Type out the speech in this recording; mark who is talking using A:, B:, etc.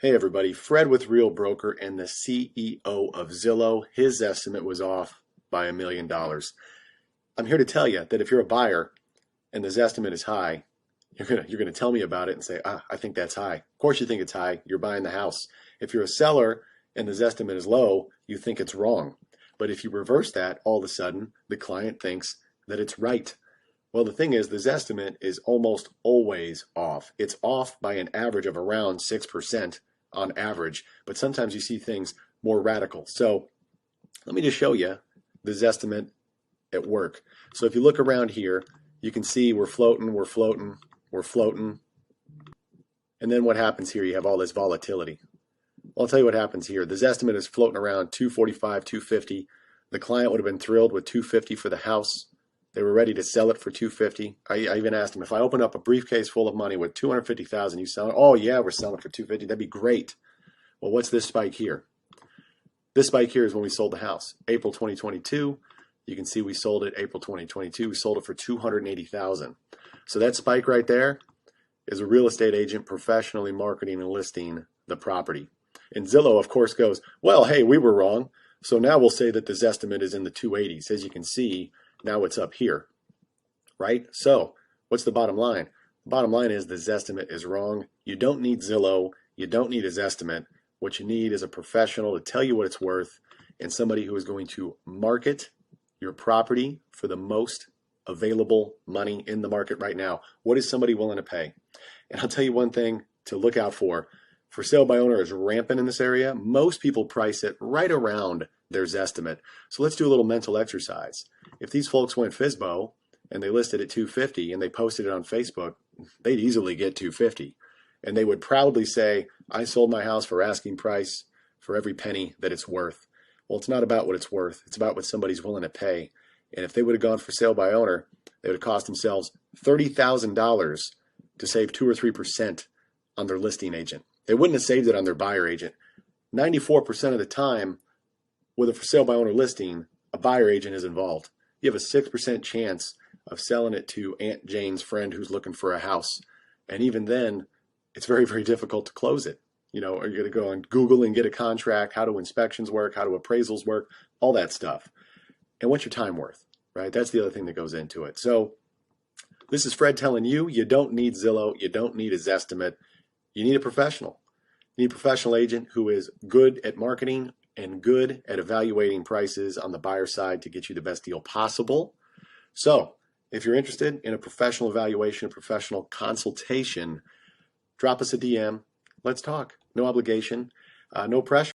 A: Hey everybody, Fred with Real Broker and the CEO of Zillow. His estimate was off by $1 million. I'm here to tell you that if you're a buyer and this estimate is high, you're gonna tell me about it and say, I think that's high. Of course you think it's high. You're buying the house. If you're a seller and this estimate is low, you think it's wrong. But if you reverse that, all of a sudden the client thinks that it's right. Well, the thing is, this estimate is almost always off. It's off by an average of around 6% on average, but sometimes you see things more radical. So let me just show you the Zestimate at work. So if you look around here, you can see we're floating, we're floating, we're floating. And then what happens here? You have all this volatility. Well, I'll tell you what happens here. The Zestimate is floating around 245, 250. The client would have been thrilled with 250 for the house. They were ready to sell it for 250. I even asked them, if I open up a briefcase full of money with 250,000, you sell it? Oh yeah, we're selling it for 250. That'd be great. Well, what's this spike here? This spike here is when we sold the house, April 2022. You can see we sold it April 2022. We sold it for 280,000. So that spike right there is a real estate agent professionally marketing and listing the property. And Zillow, of course, goes, well, hey, we were wrong. So now we'll say that this estimate is in the 280s. As you can see, now it's up here, right? So what's the bottom line? The bottom line is the Zestimate is wrong. You don't need Zillow. You don't need a Zestimate. What you need is a professional to tell you what it's worth and somebody who is going to market your property for the most available money in the market right now. What is somebody willing to pay? And I'll tell you one thing to look out for. For sale by owner is rampant in this area. Most people price it right around their Zestimate. So let's do a little mental exercise. If these folks went FSBO and they listed at 250 and they posted it on Facebook, they'd easily get 250. And they would proudly say, I sold my house for asking price for every penny that it's worth. Well, it's not about what it's worth. It's about what somebody's willing to pay. And if they would have gone for sale by owner, they would have cost themselves $30,000 to save 2 or 3% on their listing agent. They wouldn't have saved it on their buyer agent. 94% of the time with a for sale by owner listing, a buyer agent is involved. You have a 6% chance of selling it to Aunt Jane's friend who's looking for a house. And even then, it's very, very difficult to close it. You know, are you going to go on Google and get a contract? How do inspections work? How do appraisals work? All that stuff. And what's your time worth, right? That's the other thing that goes into it. So this is Fred telling you, you don't need Zillow. You don't need a Zestimate. You need a professional. You need a professional agent who is good at marketing and good at evaluating prices on the buyer side to get you the best deal possible. So if you're interested in a professional evaluation, a professional consultation, drop us a DM. Let's talk. No obligation, no pressure.